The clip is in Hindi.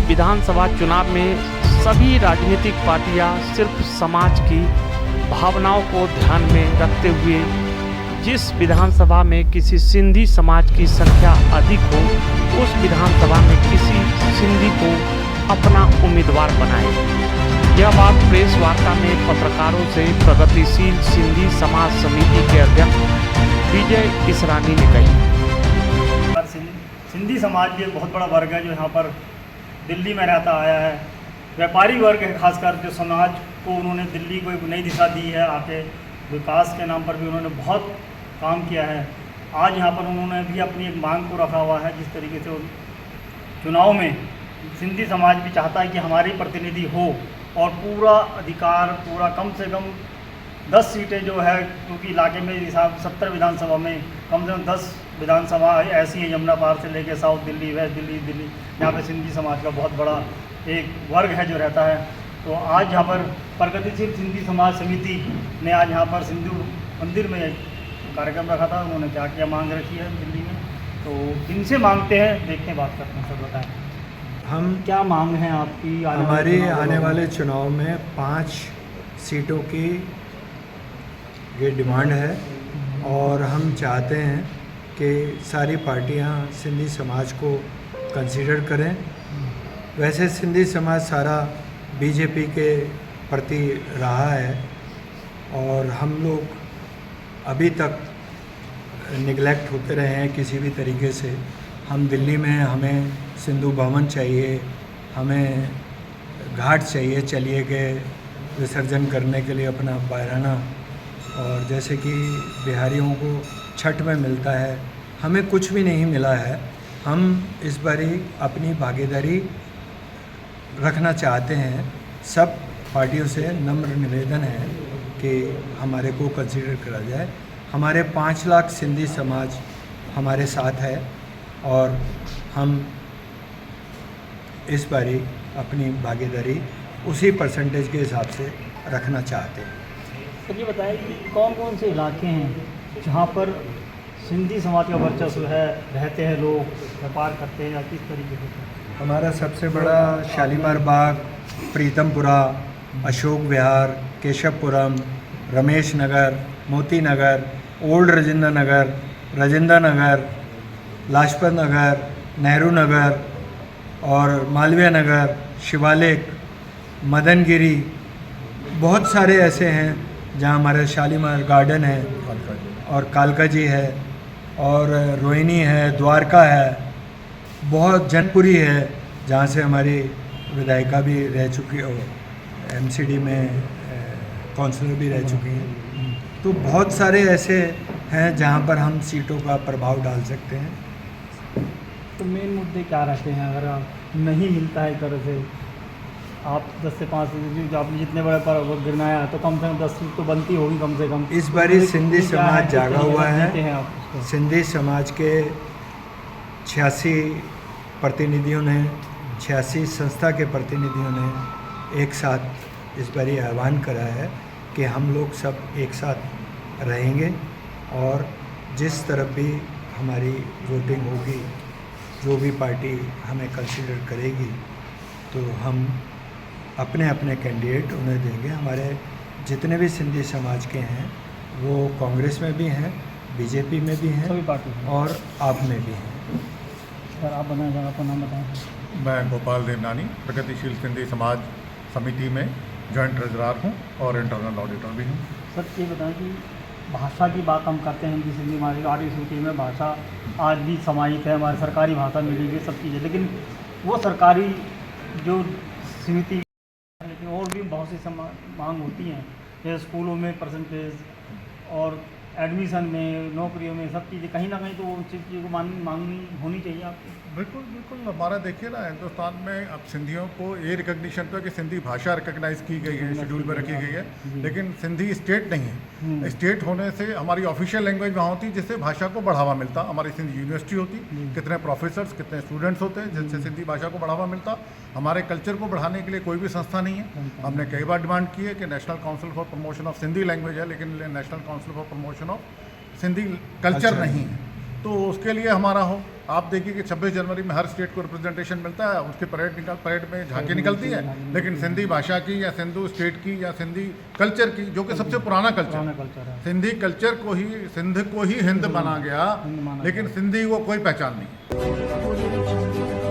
विधानसभा चुनाव में सभी राजनीतिक पार्टियां सिर्फ समाज की भावनाओं को ध्यान में रखते हुए जिस विधानसभा में किसी सिंधी समाज की संख्या अधिक हो उस विधानसभा में किसी सिंधी को अपना उम्मीदवार बनाए। यह बात प्रेस वार्ता में पत्रकारों से प्रगतिशील सिंधी समाज समिति के अध्यक्ष विजय इसरानी ने कही। सिंधी समाज भी एक बहुत बड़ा वर्ग है जो यहाँ पर दिल्ली में रहता आया है। व्यापारी वर्ग है, खासकर जो समाज को उन्होंने दिल्ली को एक नई दिशा दी है। आके विकास के नाम पर भी उन्होंने बहुत काम किया है। आज यहाँ पर उन्होंने भी अपनी एक मांग को रखा हुआ है। जिस तरीके से चुनाव में सिंधी समाज भी चाहता है कि हमारी प्रतिनिधि हो और पूरा अधिकार, पूरा कम से कम 10 सीटें जो है, क्योंकि इलाके में हिसाब 70 विधानसभा में कम से कम 10 विधानसभा ऐसी है, यमुना पार से लेके साउथ दिल्ली, वेस्ट दिल्ली, यहाँ पे सिंधी समाज का बहुत बड़ा एक वर्ग है जो रहता है। तो आज यहाँ पर प्रगतिशील सिंधी समाज समिति ने आज यहाँ पर सिंधु मंदिर में कार्यक्रम रखा था। उन्होंने क्या क्या मांग रखी है दिल्ली में, तो इनसे मांगते हैं, देखते हैं, बात करते हैं। सर बताएं, हम क्या मांग है आपकी? हमारे आने वाले चुनाव में 5 सीटों की ये डिमांड है और हम चाहते हैं कि सारी पार्टियां सिंधी समाज को कंसीडर करें। वैसे सिंधी समाज सारा बीजेपी के प्रति रहा है और हम लोग अभी तक निगलेक्ट होते रहे हैं किसी भी तरीके से। हम दिल्ली में हमें सिंधु भवन चाहिए, हमें घाट चाहिए चलिए के विसर्जन करने के लिए अपना बहराना, और जैसे कि बिहारियों को छठ में मिलता है, हमें कुछ भी नहीं मिला है। हम इस बारी अपनी भागीदारी रखना चाहते हैं। सब पार्टियों से नम्र निवेदन है कि हमारे को कंसीडर करा जाए। हमारे 5 लाख सिंधी समाज हमारे साथ है और हम इस बारी अपनी भागीदारी उसी परसेंटेज के हिसाब से रखना चाहते हैं। तो ये बताएं कि कौन कौन से इलाके हैं जहाँ पर सिंधी समाज का वर्चस्व है, रहते हैं लोग, व्यापार करते हैं, या किस तरीके से? हमारा सबसे बड़ा शालीमार बाग, प्रीतमपुरा, अशोक विहार, केशवपुरम, रमेश नगर, मोती नगर, ओल्ड राजेंद्र नगर, लाजपत नगर, नेहरू नगर और मालवीय नगर, शिवालिक, मदनगिरी, बहुत सारे ऐसे हैं जहाँ हमारे शालीमार गार्डन है और कालका जी है और रोहिणी है, द्वारका है, बहुत जनपुरी है जहाँ से हमारी विधायिका भी रह चुकी है, एमसीडी में काउंसलर भी रह चुकी हैं। तो बहुत सारे ऐसे हैं जहाँ पर हम सीटों का प्रभाव डाल सकते हैं। तो मेन मुद्दे क्या रहते हैं? अगर आप नहीं मिलता है एक तरह से, आप 10 से 5 जो आपने जितने बड़े पर गिरनाया है, तो कम से कम 10 सीट तो बनती होगी कम से कम। इस बारी सिंधी समाज जागा हुआ है। आप सिंधी समाज के 86 प्रतिनिधियों ने, 86 संस्था के प्रतिनिधियों ने एक साथ इस बारी आह्वान करा है कि हम लोग सब एक साथ रहेंगे और जिस तरफ भी हमारी वोटिंग होगी, जो भी पार्टी हमें कंसीडर करेगी, तो हम अपने अपने कैंडिडेट उन्हें देंगे। हमारे जितने भी सिंधी समाज के हैं वो कांग्रेस में भी हैं, बीजेपी में भी हैं, सभी पार्टी और आप में भी हैं। सर आप बताएं, आपका नाम बताएं। मैं गोपाल देवनानी प्रगतिशील सिंधी समाज समिति में जॉइंट ट्रेजरर हूँ और इंटरनल ऑडिटर भी हूँ। सर ये बताएं कि भाषा की बात हम करते हैं, हिंदी सिंधी हमारी आर्थिक सूची में भाषा आज भी समाहित है, हमारी सरकारी भाषा मिली हुई सब चीज़ें, लेकिन वो सरकारी जो समिति, लेकिन और भी बहुत सी मांग होती हैं, जैसे स्कूलों में परसेंटेज और एडमिशन में, नौकरियों में, सब चीज़ें कहीं ना कहीं तो उन चीज़ को मांगनी होनी चाहिए आपकी। बिल्कुल बिल्कुल। हमारा देखिए ना, हिंदुस्तान में अब सिंधियों को ये रिकग्निशन तो है कि सिंधी भाषा रिकग्नाइज की गई है, शेड्यूल में रखी गई है, लेकिन सिंधी स्टेट नहीं है। स्टेट होने से हमारी ऑफिशियल लैंग्वेज वहाँ होती जिससे भाषा को बढ़ावा मिलता। हमारी सिंधी यूनिवर्सिटी होती, कितने प्रोफेसर्स, कितने स्टूडेंट्स होते हैं जिनसे सिंधी भाषा को बढ़ावा मिलता। हमारे कल्चर को बढ़ाने के लिए कोई भी संस्था नहीं है। हमने कई बार डिमांड की है कि national council for promotion of Sindhi language है, लेकिन national council for promotion of Sindhi culture नहीं है। तो उसके लिए हमारा हो। आप देखिए कि 26 जनवरी में हर स्टेट को रिप्रेजेंटेशन मिलता है, उसकी परेड में झांकी निकलती है, लेकिन सिंधी भाषा की या सिंधु स्टेट की या सिंधी कल्चर की, जो कि सबसे पुराना कल्चर है, सिंधी कल्चर को ही, सिंध को ही हिंद माना गया, लेकिन सिंधी को कोई पहचान नहीं।